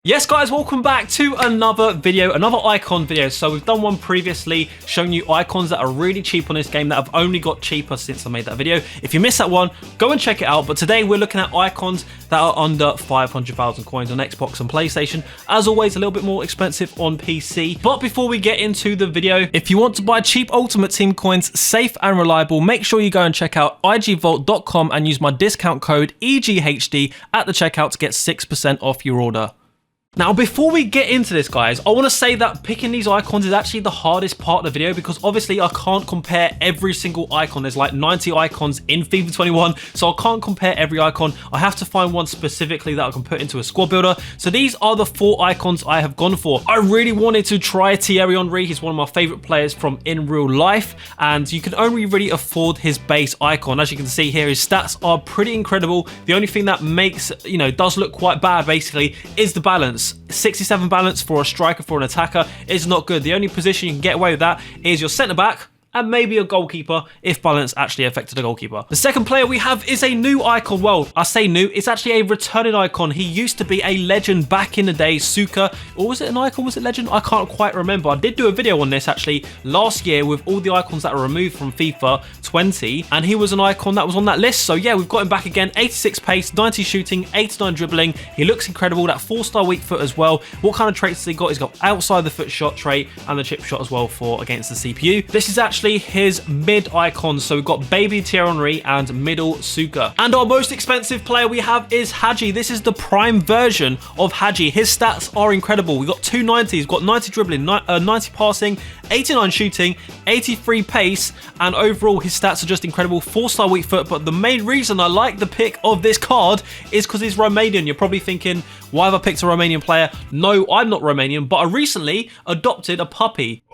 Yes guys, welcome back to another video, another icon video. So we've done one previously showing you icons that are really cheap on this game that have only got cheaper since I made that video. If you missed that one, go and check it out. But today we're looking at icons that are under 500,000 coins on Xbox and PlayStation. As always, a little bit more expensive on PC. But before we get into the video, if you want to buy cheap Ultimate Team coins, safe and reliable, make sure you go and check out igvault.com and use my discount code EGHD at the checkout to get 6% off your order. Now, before we get into this, guys, I want to say that picking these icons is actually the hardest part of the video because obviously I can't compare every single icon. There's like 90 icons in FIFA 21, so I can't compare every icon. I have to find one specifically that I can put into a squad builder. So these are the 4 icons I have gone for. I really wanted to try Thierry Henry. He's one of my favorite players from in real life, and you can only really afford his base icon. As you can see here, his stats are pretty incredible. The only thing that makes, does look quite bad basically is the balance. 67 balance for a striker, for an attacker is not good. The only position you can get away with that is your centre back and maybe a goalkeeper if balance actually affected the goalkeeper. The second player we have is a new icon. Well, I say new, it's actually a returning icon. He used to be a legend back in the day, Suker. Or was it an icon? Was it legend? I can't quite remember. I did do a video on this actually last year with all the icons that were removed from FIFA 20, and he was an icon that was on that list. So yeah, we've got him back again. 86 pace, 90 shooting, 89 dribbling. He looks incredible. That 4-star weak foot as well. What kind of traits has he got? He's got outside the foot shot trait and the chip shot as well for against the CPU. This is actually his mid icon. So we've got baby Thierry Henry and middle Suker. And our most expensive player we have is Hagi. This is the prime version of Hagi. His stats are incredible. We've got 290s, we've got 90 dribbling, 90 passing, 89 shooting, 83 pace, and overall his stats are just incredible. 4-star weak foot. But the main reason I like the pick of this card is because he's Romanian. You're probably thinking, why have I picked a Romanian player? No, I'm not Romanian, but I recently adopted a puppy.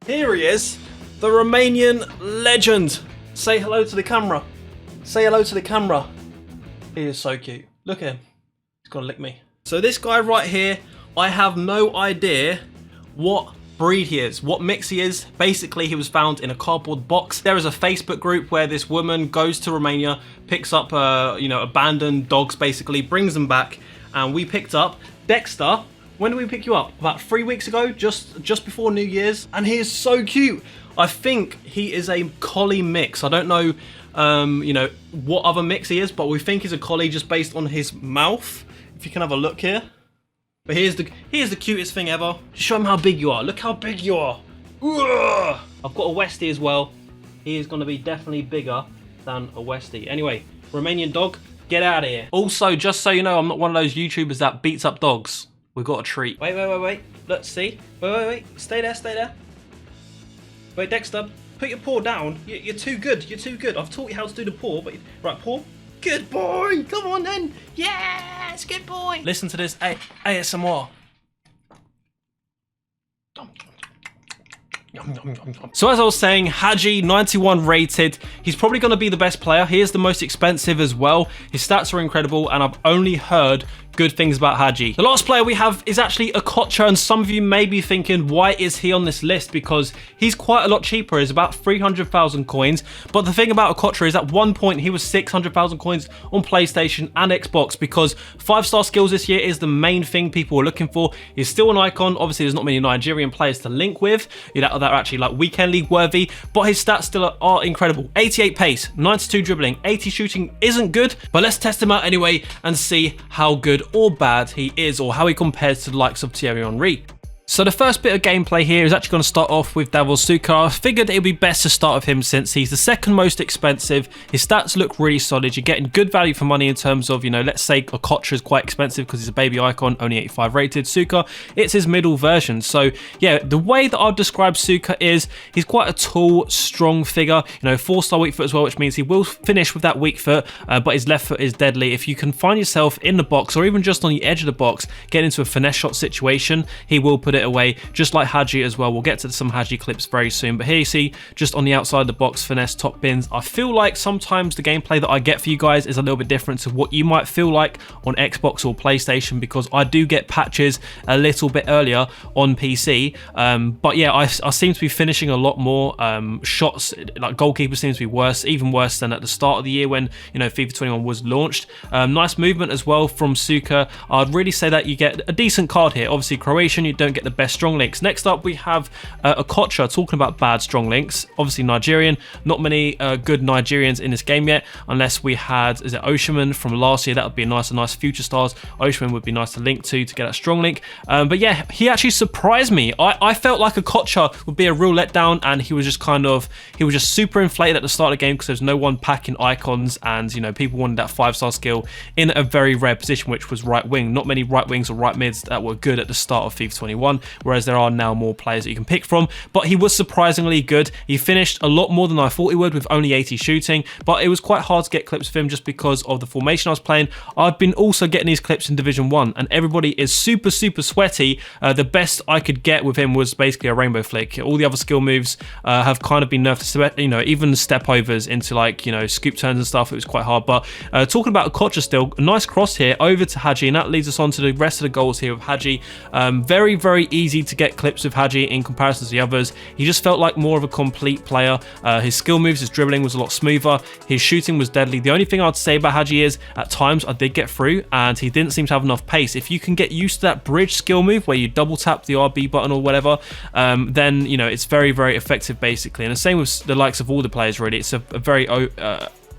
Here he is. The Romanian legend. Say hello to the camera. Say hello to the camera. He is so cute. Look at him. He's gonna lick me. So this guy right here, I have no idea what breed he is, what mix he is. Basically, he was found in a cardboard box. There is a Facebook group where this woman goes to Romania, picks up, abandoned dogs, basically, brings them back, and we picked up Dexter. When did we pick you up? About 3 weeks ago, just before New Year's, and he is so cute. I think he is a collie mix. I don't know, what other mix he is, but we think he's a collie just based on his mouth. If you can have a look here. But here's the cutest thing ever. Show him how big you are. Look how big you are. Ugh. I've got a Westie as well. He is going to be definitely bigger than a Westie. Anyway, Romanian dog, get out of here. Also, just so you know, I'm not one of those YouTubers that beats up dogs. We've got a treat. Wait. Let's see. Wait. Stay there. Wait, Dexter, put your paw down. You're too good. I've taught you how to do the paw, but right, paw. Good boy. Come on then. Yes, good boy. Listen to this ASMR. So as I was saying, Hagi, 91 rated. He's probably going to be the best player. He is the most expensive as well. His stats are incredible, and I've only heard good things about Hagi. The last player we have is actually Okocha, and some of you may be thinking, why is he on this list? Because he's quite a lot cheaper. He's about 300,000 coins. But the thing about Okocha is at one point he was 600,000 coins on PlayStation and Xbox, because 5-star skills this year is the main thing people are looking for. He's still an icon. Obviously, there's not many Nigerian players to link with that are actually like weekend league worthy, but his stats still are incredible. 88 pace, 92 dribbling, 80 shooting isn't good, but let's test him out anyway and see how good or bad he is, or how he compares to the likes of Thierry Henry. So the first bit of gameplay here is actually going to start off with Davor Suker. I figured it would be best to start with him since he's the second most expensive. His stats look really solid. You're getting good value for money in terms of, let's say Okocha is quite expensive because he's a baby icon, only 85 rated. Suker, it's his middle version. So yeah, the way that I'll describe Suker is he's quite a tall, strong figure. 4-star weak foot as well, which means he will finish with that weak foot, but his left foot is deadly. If you can find yourself in the box or even just on the edge of the box, get into a finesse shot situation, he will put it away, just like Hagi as well. We'll get to some Hagi clips very soon, but here you see, just on the outside of the box, finesse, top bins. I feel like sometimes the gameplay that I get for you guys is a little bit different to what you might feel like on Xbox or PlayStation, because I do get patches a little bit earlier on PC. But yeah, I seem to be finishing a lot more. Shots, like goalkeeper seems to be worse, even worse than at the start of the year when, you know, FIFA 21 was launched. Nice movement as well from Suker. I'd really say that you get a decent card here. Obviously Croatian, you don't get the best strong links. Next up we have Okocha, talking about bad strong links. Obviously Nigerian, not many good Nigerians in this game yet, unless we had, is it Osherman from last year? That would be a nice future stars. Osherman would be nice to link to get a strong link. But yeah, he actually surprised me. I felt like Okocha would be a real letdown, and he was just super inflated at the start of the game because there's no one packing icons, and you know, people wanted that 5-star skill in a very rare position, which was right wing. Not many right wings or right mids that were good at the start of FIFA 21, whereas there are now more players that you can pick from. But he was surprisingly good. He finished a lot more than I thought he would, with only 80 shooting, but it was quite hard to get clips of him just because of the formation I was playing. I've been also getting these clips in Division 1, and everybody is super sweaty. The best I could get with him was basically a rainbow flick. All the other skill moves have kind of been nerfed, you know, even the step overs into, like, you know, scoop turns and stuff. It was quite hard. But talking about Okocha still, a nice cross here over to Hagi, and that leads us on to the rest of the goals here with Hagi. Very easy to get clips of Hagi in comparison to the others. He just felt like more of a complete player. His skill moves, his dribbling was a lot smoother. His shooting was deadly. The only thing I'd say about Hagi is at times I did get through and he didn't seem to have enough pace. If you can get used to that bridge skill move where you double tap the RB button or whatever, then, you know, it's very effective basically. And the same with the likes of all the players really. It's a very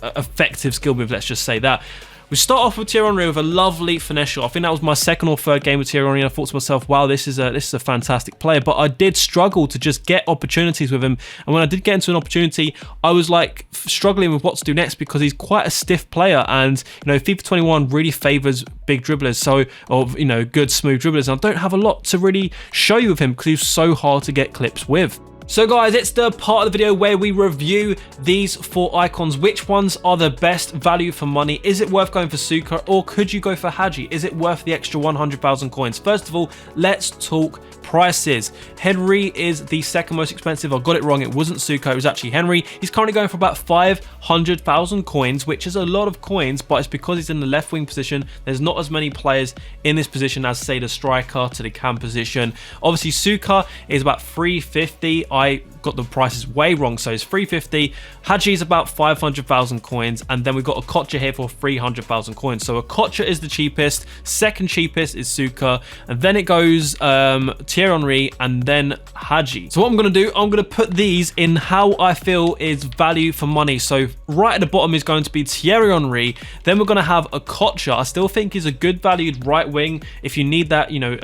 effective skill move, let's just say that. We start off with Thierry Henry with a lovely finesse shot. I think that was my second or third game with Thierry Henry, and I thought to myself, wow, this is a fantastic player. But I did struggle to just get opportunities with him. And when I did get into an opportunity, I was like struggling with what to do next, because he's quite a stiff player. And, you know, FIFA 21 really favors big dribblers, or, you know, good smooth dribblers. And I don't have a lot to really show you with him because he's so hard to get clips with. So guys, it's the part of the video where we review these 4 icons. Which ones are the best value for money? Is it worth going for Suker, or could you go for Hagi? Is it worth the extra 100,000 coins? First of all, let's talk prices. Henry is the second most expensive. I got it wrong. It wasn't Suker. It was actually Henry. He's currently going for about 500,000 coins, which is a lot of coins, but it's because he's in the left wing position. There's not as many players in this position as, say, the striker to the cam position. Obviously, Suker is about 350. I got the prices way wrong, so it's 350. Hagi is about 500,000 coins, and then we've got Okocha here for 300,000 coins. So Okocha is the cheapest, second cheapest is Suker, and then it goes Thierry Henry, and then Hagi. So what I'm going to do, I'm going to put these in how I feel is value for money. So right at the bottom is going to be Thierry Henry, then we're going to have Okocha. I still think he's a good valued right wing if you need that, you know,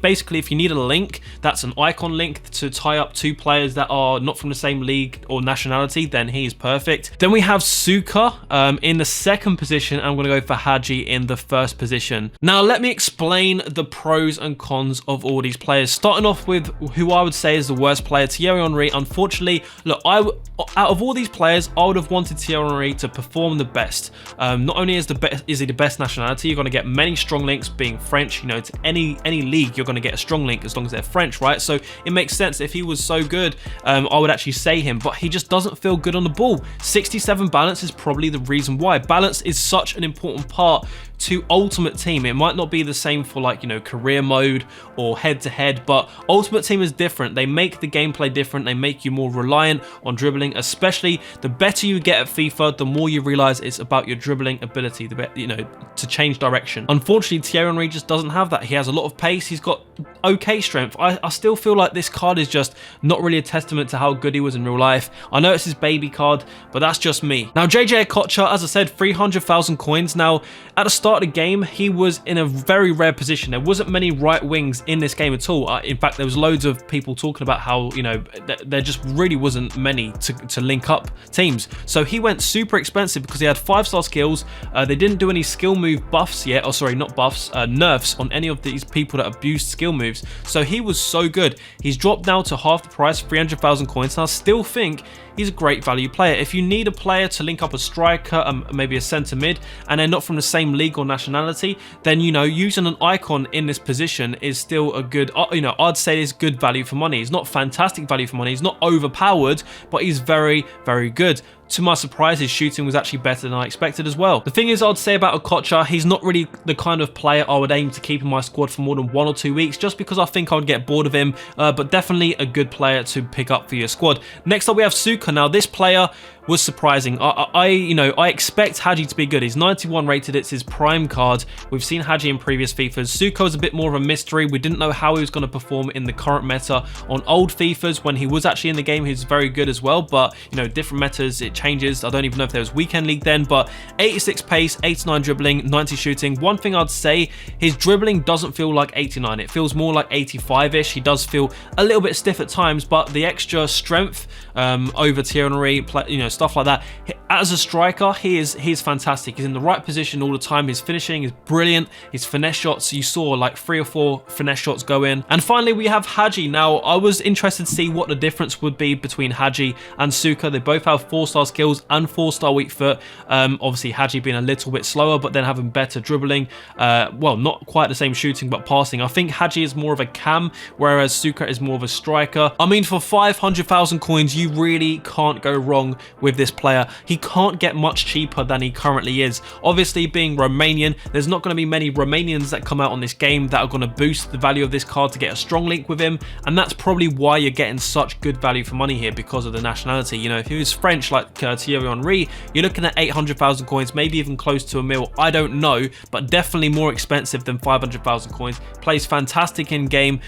basically if you need a link, that's an icon link to tie up 2 players that are not from the same league or nationality, then he is perfect. Then we have Suker in the second position, and I'm going to go for Hagi in the first position. Now let me explain the pros and cons of all these players, starting off with who I would say is the worst player, Thierry Henry. Unfortunately, look, out of all these players, I would have wanted Thierry Henry to perform the best. Not only is he the best nationality, you're going to get many strong links being French. You know, to any league, you're going to get a strong link as long as they're French, right? So it makes sense. If he was so good, I would actually say him, but he just doesn't feel good on the ball. 67 balance is probably the reason why. Balance is such an important part to Ultimate Team. It might not be the same for, like, you know, career mode or head-to-head, but Ultimate Team is different. They make the gameplay different. They make you more reliant on dribbling, especially the better you get at FIFA, the more you realize it's about your dribbling ability, you know, to change direction. Unfortunately, Thierry Henry just doesn't have that. He has a lot of pace. He's got okay strength. I still feel like this card is just not really a testament to how good he was in real life. I know it's his baby card, but that's just me. Now, JJ Okocha, as I said, 300,000 coins. Now, at the start of the game, he was in a very rare position. There wasn't many right wings in this game at all. In fact, there was loads of people talking about how, you know, there just really wasn't many to link up teams. So he went super expensive because he had 5-star skills. They didn't do any skill move buffs yet, or sorry, not buffs, nerfs on any of these people that abused skill moves. moves. So he was so good. He's dropped now to half the price, 300,000 coins, and I still think he's a great value player. If you need a player to link up a striker, maybe a centre mid, and they're not from the same league or nationality, then, you know, using an icon in this position is still a good, you know, I'd say is good value for money. He's not fantastic value for money. He's not overpowered, but he's very, very good. To my surprise, his shooting was actually better than I expected as well. The thing is, I'd say about Okocha, he's not really the kind of player I would aim to keep in my squad for more than 1 or 2 weeks, just because I think I would get bored of him, but definitely a good player to pick up for your squad. Next up, we have Suker. Now, this player was surprising. I expect Hagi to be good. He's 91 rated. It's his prime card. We've seen Hagi in previous FIFAs. Suker was a bit more of a mystery. We didn't know how he was going to perform in the current meta. On old FIFAs, when he was actually in the game, he was very good as well, but, you know, different metas, it changes. I don't even know if there was weekend league then, but 86 pace, 89 dribbling, 90 shooting. One thing I'd say, his dribbling doesn't feel like 89. It feels more like 85-ish. He does feel a little bit stiff at times, but the extra strength over Thierry Henry, you know, stuff like that. As a striker, he's fantastic. He's in the right position all the time. His finishing is brilliant. His finesse shots, you saw like 3 or 4 finesse shots go in. And finally, we have Hagi. Now, I was interested to see what the difference would be between Hagi and Suker. They both have 4-star skills and 4-star weak foot. Obviously, Hagi being a little bit slower, but then having better dribbling. Well, not quite the same shooting, but passing. I think Hagi is more of a cam, whereas Suker is more of a striker. I mean, for 500,000 coins, you really can't go wrong with this player. He can't get much cheaper than he currently is. Obviously, being Romanian, there's not going to be many Romanians that come out on this game that are going to boost the value of this card to get a strong link with him, and that's probably why you're getting such good value for money here, because of the nationality. You know, if he was French like Thierry Henry, you're looking at 800,000 coins, maybe even close to a mil. I don't know, but definitely more expensive than 500,000 coins. Plays fantastic in game.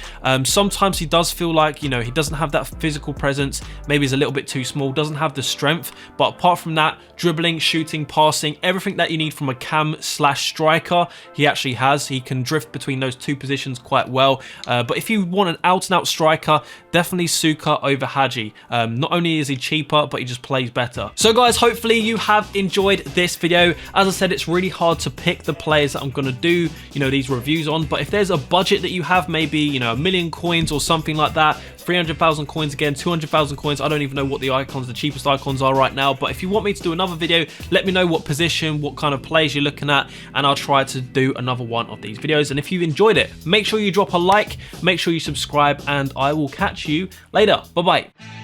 Sometimes he does feel like, you know, he doesn't have that physical presence. Maybe he's a little bit too small, doesn't have the strength, but apart from that, dribbling, shooting, passing, everything that you need from a cam/striker, he actually has. He can drift between those two positions quite well. But if you want an out-and-out striker, definitely Suker over Hagi. Not only is he cheaper, but he just plays better. So guys, hopefully you have enjoyed this video. As I said, it's really hard to pick the players that I'm going to do, you know, these reviews on, but if there's a budget that you have, maybe, you know, 1,000,000 coins or something like that, 300,000 coins again, 200,000 coins. I don't even know what the icons, the cheapest icons are right now, but if you want me to do another video, let me know what position, what kind of players you're looking at, and I'll try to do another one of these videos. And if you enjoyed it, make sure you drop a like, make sure you subscribe, and I will catch you later. Bye-bye.